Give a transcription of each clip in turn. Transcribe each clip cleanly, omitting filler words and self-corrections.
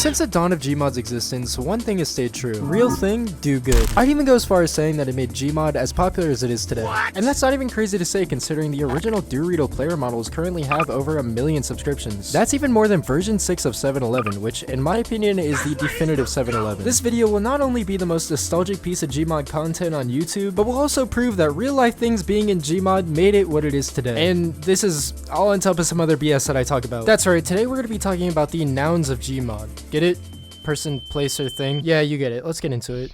Since the dawn of Gmod's existence, one thing has stayed true. Real thing, do good. I'd even go as far as saying that it made Gmod as popular as it is today. And that's not even crazy to say considering the original Dorito player models currently have over 1 million subscriptions. That's even more than version 6 of 7-Eleven, which in my opinion is the definitive 7-Eleven. This video will not only be the most nostalgic piece of Gmod content on YouTube, but will also prove that real life things being in Gmod made it what it is today. And this is all on top of some other BS that I talk about. That's right, today we're going to be talking about the nouns of Gmod. Get it? Person, place, or thing? Yeah, you get it. Let's get into it.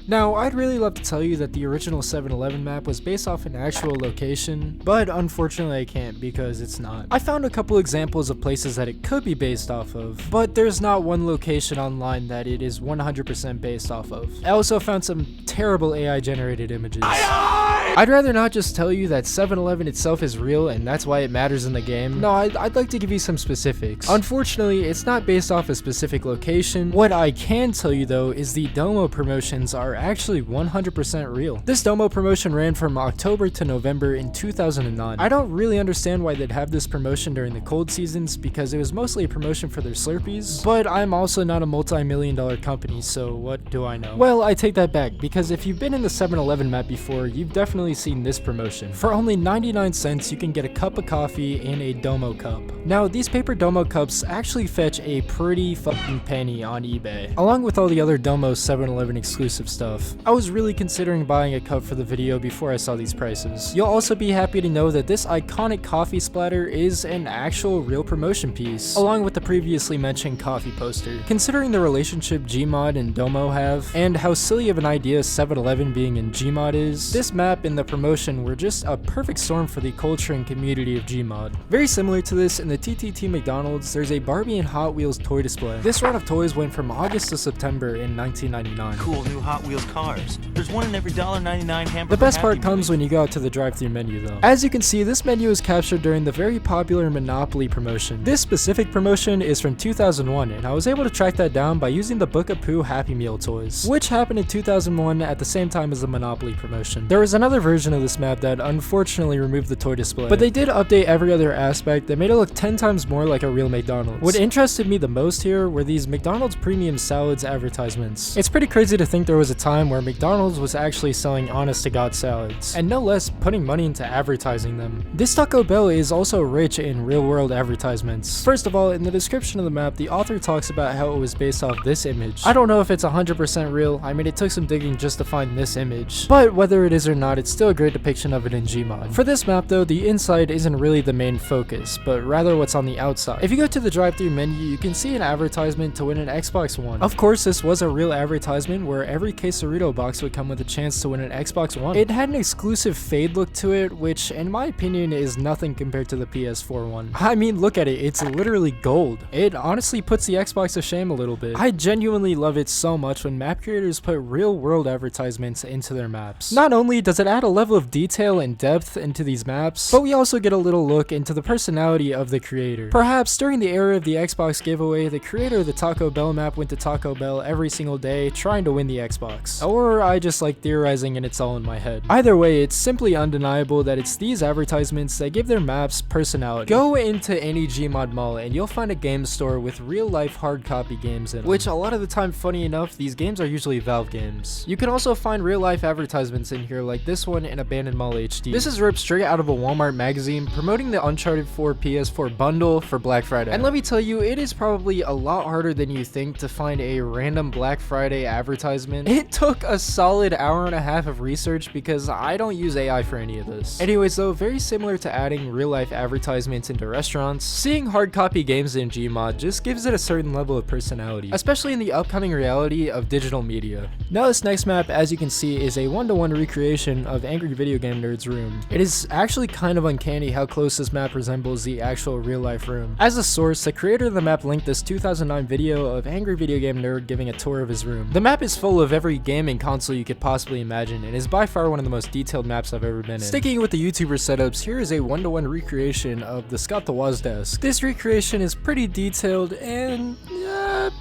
Now, I'd really love to tell you that the original 7-Eleven map was based off an actual location, but unfortunately I can't because it's not. I found a couple examples of places that it could be based off of, but there's not one location online that it is 100% based off of. I also found some terrible AI generated images. I'd rather not just tell you that 7-Eleven itself is real and that's why it matters in the game. No, I'd like to give you some specifics. Unfortunately, it's not based off a specific location. What I can tell you though is the DOMO promotions are actually 100% real. This DOMO promotion ran from October to November in 2009. I don't really understand why they'd have this promotion during the cold seasons because it was mostly a promotion for their Slurpees, but I'm also not a multi-million-dollar company, so what do I know? Well, I take that back because if you've been in the 7-Eleven map before, you've definitely seen this promotion. For only 99 cents, you can get a cup of coffee in a DOMO cup. Now, these paper DOMO cups actually fetch a pretty fucking penny on eBay, along with all the other DOMO 7-Eleven exclusive stuff. I was really considering buying a cup for the video before I saw these prices. You'll also be happy to know that this iconic coffee splatter is an actual real promotion piece, along with the previously mentioned coffee poster. Considering the relationship Gmod and DOMO have, and how silly of an idea 7-Eleven being in Gmod is, this map and the promotion were just a perfect storm for the culture and community of Gmod. Very similar to this, in the TTT McDonald's, there's a Barbie and Hot Wheels toy display. This run of toys went from August to September in 1999. Cool new Hot Wheels cars. There's one in every $1.99 hamburger. The best part comes when you go out to the drive-thru menu though. As you can see, this menu is captured during the very popular Monopoly promotion. This specific promotion is from 2001 and I was able to track that down by using the Book of Pooh Happy Meal toys, which happened in 2001 at the same time as the Monopoly promotion. There was another version of this map that unfortunately removed the toy display, but they did update every other aspect that made it look 10 times more like a real McDonald's. What interested me the most here were these McDonald's premium salads advertisements. It's pretty crazy to think there was a time where McDonald's was actually selling honest-to-God salads, and no less putting money into advertising them. This Taco Bell is also rich in real-world advertisements. First of all, in the description of the map, the author talks about how it was based off this image. I don't know if it's 100% real. I mean, it took some digging just to find this image, but whether it is or not, it's still a great depiction of it in Gmod. For this map though, the inside isn't really the main focus, but rather what's on the outside. If you go to the drive-thru menu, you can see an advertisement to win an Xbox One. Of course, this was a real advertisement where every Quesarito box would come with a chance to win an Xbox One. It had an exclusive fade look to it, which in my opinion is nothing compared to the PS4 one. I mean, look at it, it's literally gold. It honestly puts the Xbox to shame a little bit. I genuinely love it so much when map creators put real world advertisements into their maps. Not only does it add a level of detail and depth into these maps, but we also get a little look into the personality of the creator. Perhaps during the era of the Xbox giveaway, the creator of the Taco Bell map went to Taco Bell every single day trying to win the Xbox. Or I just like theorizing and it's all in my head. Either way, it's simply undeniable that it's these advertisements that give their maps personality. Go into any Gmod mall and you'll find a game store with real life hard copy games in it, which a lot of the time, funny enough, these games are usually Valve games. You can also find real life advertisements in here like this one in Abandoned Mall HD. This is ripped straight out of a Walmart magazine promoting the Uncharted 4 PS4 bundle for Black Friday. And let me tell you, it is probably a lot harder than you think to find a random Black Friday advertisement. It took a solid hour and a half of research because I don't use AI for any of this. Anyways though, very similar to adding real life advertisements into restaurants, seeing hard copy games in Gmod just gives it a certain level of personality, especially in the upcoming reality of digital media. Now this next map, as you can see, is a one-to-one recreation of Angry Video Game Nerd's room. It is actually kind of uncanny how close this map resembles the actual real life room. As a source, the creator of the map linked this 2009 video of Angry Video Game Nerd giving a tour of his room. The map is full of every game and console you could possibly imagine and is by far one of the most detailed maps I've ever been in. Sticking with the YouTuber setups, here is a one-to-one recreation of the Scott the Woz desk. This recreation is pretty detailed and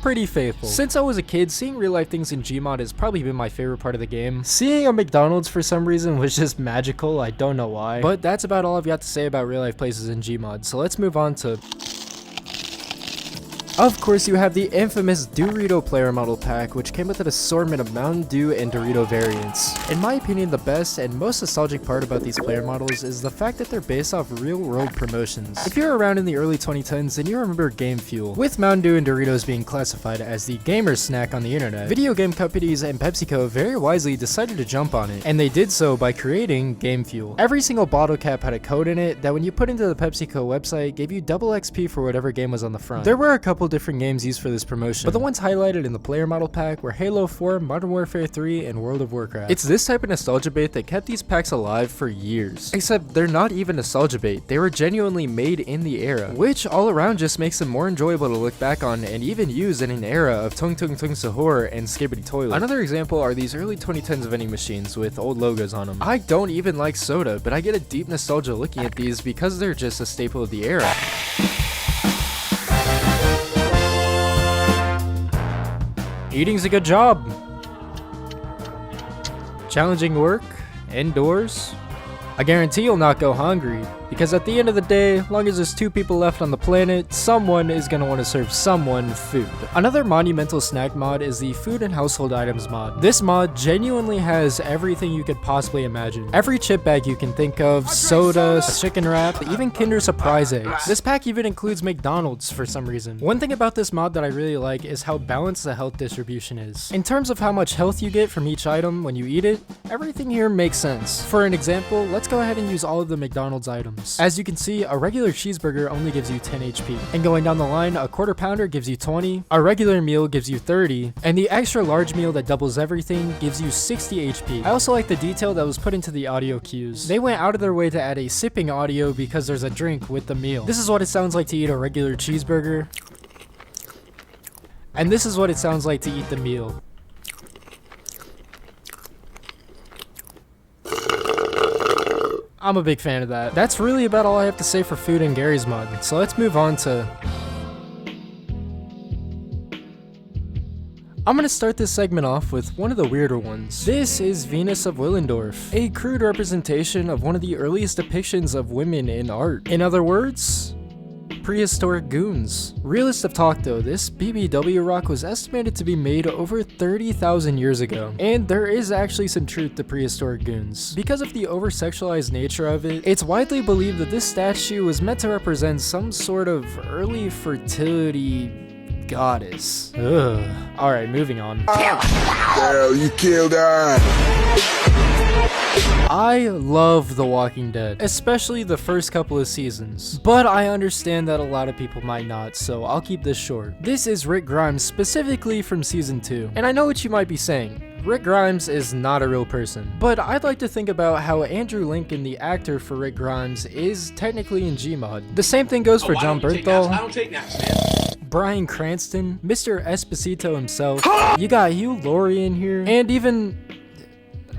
pretty faithful. Since I was a kid, seeing real life things in Gmod has probably been my favorite part of the game. Seeing a McDonald's for some reason was just magical, I don't know why. But that's about all I've got to say about real life places in Gmod, so let's move on to Of course, you have the infamous Dorito player model pack, which came with an assortment of Mountain Dew and Dorito variants. In my opinion, the best and most nostalgic part about these player models is the fact that they're based off real-world promotions. If you're around in the early 2010s, then you remember Game Fuel, with Mountain Dew and Doritos being classified as the gamer snack on the internet. Video game companies and PepsiCo very wisely decided to jump on it, and they did so by creating Game Fuel. Every single bottle cap had a code in it that when you put into the PepsiCo website gave you double XP for whatever game was on the front. There were a couple different games used for this promotion, but the ones highlighted in the player model pack were Halo 4, Modern Warfare 3, and World of Warcraft. It's this type of nostalgia bait that kept these packs alive for years. Except they're not even nostalgia bait, they were genuinely made in the era, which all around just makes them more enjoyable to look back on and even use in an era of Tung Tung Tung Sahur and Skibbity Toilet. Another example are these early 2010s vending machines with old logos on them. I don't even like soda, but I get a deep nostalgia looking at these because they're just a staple of the era. Eating's a good job. Challenging work, indoors. I guarantee you'll not go hungry, because at the end of the day, long as there's 2 people left on the planet, someone is going to want to serve someone food. Another monumental snack mod is the food and household items mod. This mod genuinely has everything you could possibly imagine. Every chip bag you can think of, soda, chicken wrap, even Kinder Surprise eggs. This pack even includes McDonald's for some reason. One thing about this mod that I really like is how balanced the health distribution is. In terms of how much health you get from each item when you eat it, everything here makes sense. For an example, let's go ahead and use all of the McDonald's items. As you can see, a regular cheeseburger only gives you 10 HP. And going down the line, a quarter pounder gives you 20, a regular meal gives you 30, and the extra large meal that doubles everything gives you 60 HP. I also like the detail that was put into the audio cues. They went out of their way to add a sipping audio because there's a drink with the meal. This is what it sounds like to eat a regular cheeseburger. And this is what it sounds like to eat the meal. I'm a big fan of that. That's really about all I have to say for food and Garry's Mod. So let's move on to... I'm gonna start this segment off with one of the weirder ones. This is Venus of Willendorf, a crude representation of one of the earliest depictions of women in art. In other words, prehistoric goons. Realist of talk though, this BBW rock was estimated to be made over 30,000 years ago. And there is actually some truth to prehistoric goons. Because of the over-sexualized nature of it, it's widely believed that this statue was meant to represent some sort of early fertility goddess. Ugh. Alright, moving on. Hell, you killed her! I love The Walking Dead, especially the first couple of seasons, but I understand that a lot of people might not, so I'll keep this short. This is Rick Grimes specifically from season 2, and I know what you might be saying. Rick Grimes is not a real person, but I'd like to think about how Andrew Lincoln, the actor for Rick Grimes, is technically in Gmod. The same thing goes for John Bernthal, I don't take naps, man. Brian Cranston, Mr. Esposito himself, you got Hugh Laurie in here, and even...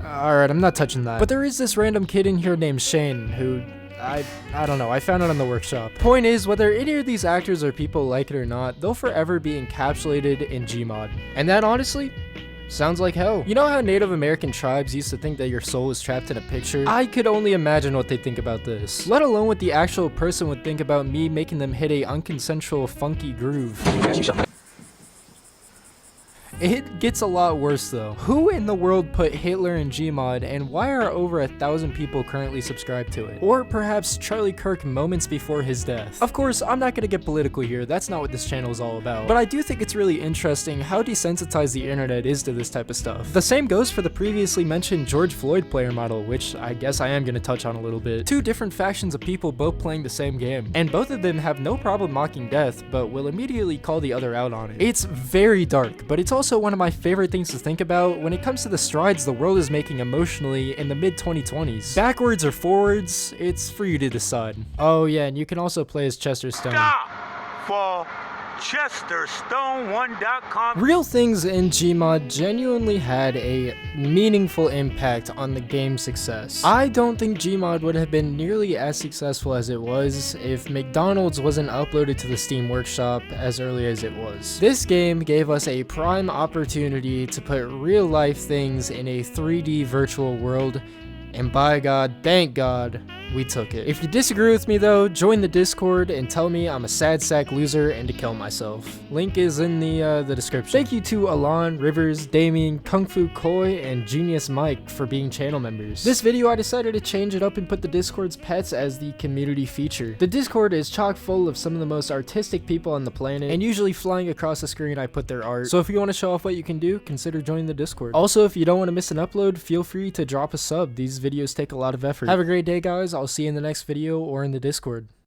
Alright, I'm not touching that. But there is this random kid in here named Shane who... I don't know, I found it on the workshop. Point is, whether any of these actors or people like it or not, they'll forever be encapsulated in Gmod. And that honestly sounds like hell. You know how Native American tribes used to think that your soul was trapped in a picture? I could only imagine what they think about this. Let alone what the actual person would think about me making them hit a unconsensual funky groove. It gets a lot worse though. Who in the world put Hitler in Gmod, and why are over 1,000 people currently subscribed to it? Or perhaps Charlie Kirk moments before his death. Of course, I'm not gonna get political here, that's not what this channel is all about. But I do think it's really interesting how desensitized the internet is to this type of stuff. The same goes for the previously mentioned George Floyd player model, which I guess I am gonna touch on a little bit. 2 different factions of people both playing the same game, and both of them have no problem mocking death, but will immediately call the other out on it. It's very dark, but it's also one of my favorite things to think about when it comes to the strides the world is making emotionally in the mid-2020s. Backwards or forwards, it's for you to decide. Oh yeah, and you can also play as Chester Stone. For ChesterStone1.com. Real things in Gmod genuinely had a meaningful impact on the game's success. I don't think Gmod would have been nearly as successful as it was if McDonald's wasn't uploaded to the Steam Workshop as early as it was. This game gave us a prime opportunity to put real life things in a 3D virtual world, and by God, thank God, we took it. If you disagree with me though, join the Discord and tell me I'm a sad sack loser and to kill myself. Link is in the description. Thank you to Alon, Rivers, Damien, Kung Fu Koi, and Genius Mike for being channel members. This video I decided to change it up and put the Discord's pets as the community feature. The Discord is chock full of some of the most artistic people on the planet, and usually flying across the screen I put their art. So if you want to show off what you can do, consider joining the Discord. Also, if you don't want to miss an upload, feel free to drop a sub. These videos take a lot of effort. Have a great day, guys. I'll see you in the next video or in the Discord.